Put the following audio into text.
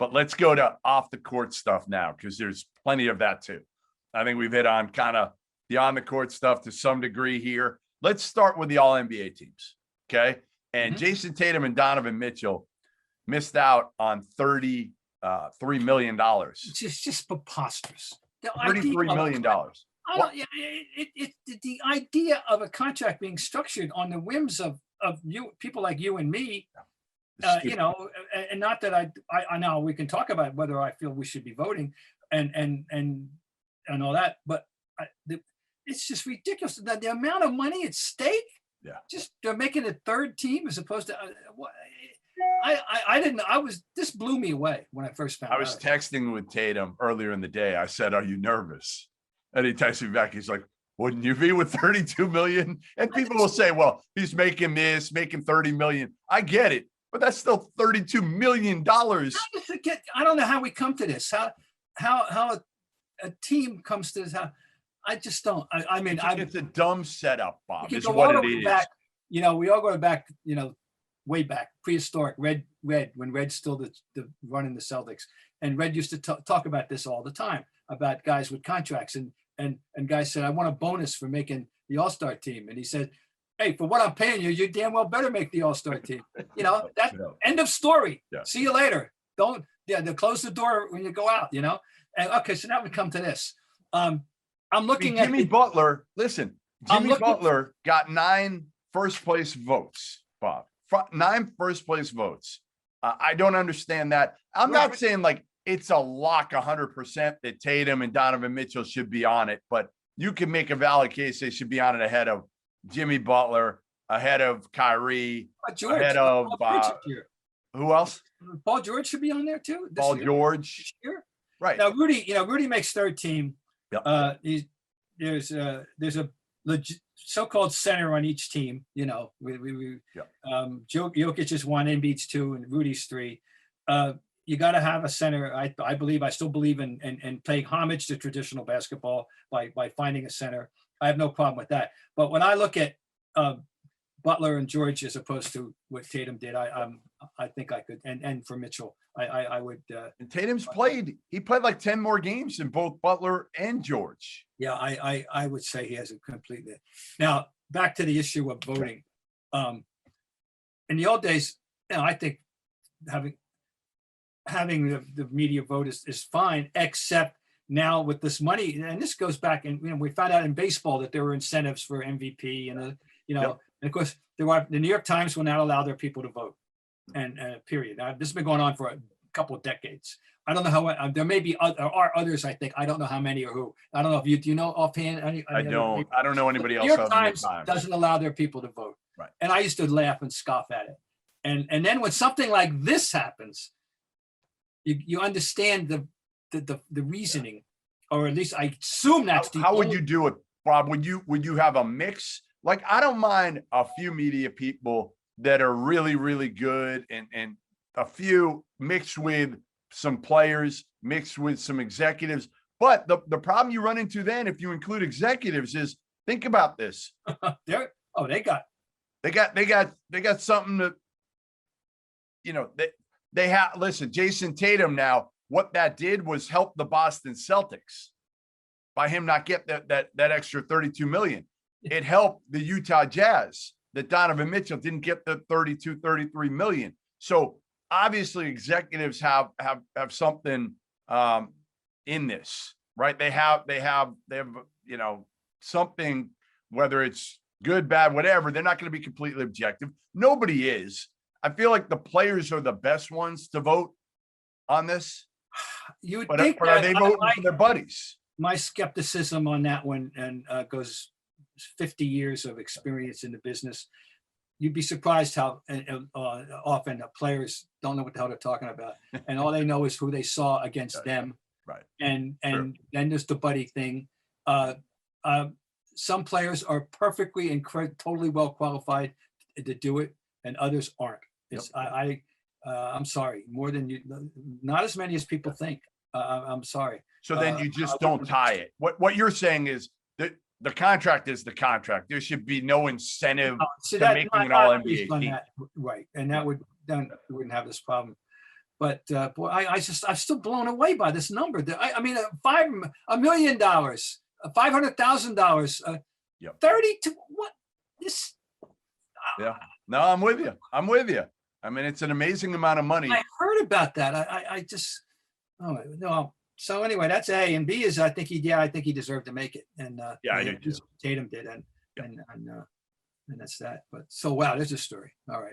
But let's go to off the court stuff now, because there's plenty of that too. I think we've hit on kind of the on the court stuff to some degree here. Let's start with the all NBA teams. Okay. And Jayson Tatum and Donovan Mitchell missed out on $33 million. It's just preposterous. $33 million. The idea of a contract being structured on the whims of you, people like you and me, and not that I know we can talk about whether I feel we should be voting and all that, but it's just ridiculous. The amount of money at stake. Yeah. Just they're making a third team as opposed to this blew me away when I first found out. I was texting with Tatum earlier in the day. I said, "Are you nervous?" And he texted me back. He's like, "Wouldn't you be with 32 million?" And people will say, "Well, he's making 30 million." I get it, but that's still $32 million. I don't know how we come to this. How a team comes to this. I just don't. I mean, it's a dumb setup, Bob. Is what it is. Back, we all go back, way back, prehistoric. Red, when Red's still the running the Celtics, and Red used to talk about this all the time about guys with contracts, and guys said, "I want a bonus for making the All-Star team," and he said, "Hey, for what I'm paying you, you damn well better make the All-Star team." That end of story. Yeah. See you later. They'll close the door when you go out. And okay, so now we come to this. I'm looking at Jimmy Butler. Listen, Jimmy Butler got 9 first place votes, Bob. 9 first place votes. I don't understand that. I'm not saying like it's a lock 100% that Tatum and Donovan Mitchell should be on it, but you can make a valid case they should be on it ahead of Jimmy Butler, ahead of Kyrie, ahead of who else? Paul George should be on there too. Paul George. Right. Now, Rudy makes third team. Yep. There's a so-called center on each team. Jokic is 1, Embiid's 2, and Rudy's 3. You got to have a center. I still believe in paying homage to traditional basketball by finding a center. I have no problem with that. But when I look at Butler and George as opposed to what Tatum did, I think I could, and for Mitchell, I would. And Tatum's played. He played like 10 more games than both Butler and George. Yeah, I would say he has a completely. Now back to the issue of voting. In the old days, I think having the media vote is fine, except now with this money, and this goes back, and we found out in baseball that there were incentives for MVP, and and of course the New York Times will not allow their people to vote. And period. This has been going on for a couple of decades. I don't know how. There may be there are others. I think I don't know how many or who. I don't know if do you know offhand? I don't know anybody else. New York Times doesn't allow their people to vote. Right. And I used to laugh and scoff at it. And then when something like this happens, you understand the reasoning, or at least I assume that's how would you do it, Bob? Would you have a mix? Like, I don't mind a few media people that are really, really good and a few mixed with some players, mixed with some executives. But the problem you run into then, if you include executives, is think about this. They got something to, they have, listen, Jayson Tatum now, what that did was help the Boston Celtics by him not get that extra 32 million. It helped the Utah Jazz that Donovan Mitchell didn't get the 33 million. So obviously executives have something in this, right? They have, something, whether it's good, bad, whatever. They're not going to be completely objective. Nobody is. I feel like the players are the best ones to vote on this. You would but think are they voting for their buddies? My skepticism on that one goes 50 years of experience in the business. You'd be surprised how often players don't know what the hell they're talking about, and all they know is who they saw against them. Right. And then there's the buddy thing. Some players are perfectly and totally well qualified to do it, and others aren't. It's, I'm sorry, more than you, not as many as people think. I'm sorry. So then you just don't tie it. What you're saying is that the contract is the contract. There should be no incentive to making an all NBA team. Right. And that would, then we wouldn't have this problem. But boy, I'm still blown away by this number. I mean, $1 million, $500,000, Yep. 32. What this? Yeah. No, I'm with you. I'm with you. I mean, it's an amazing amount of money. I heard about that. I just, oh no. So anyway, that's A, and B is I think he deserved to make it, and Yeah, I do too. Tatum did, and Yep. and that's that. But so wow, there's a story. All right.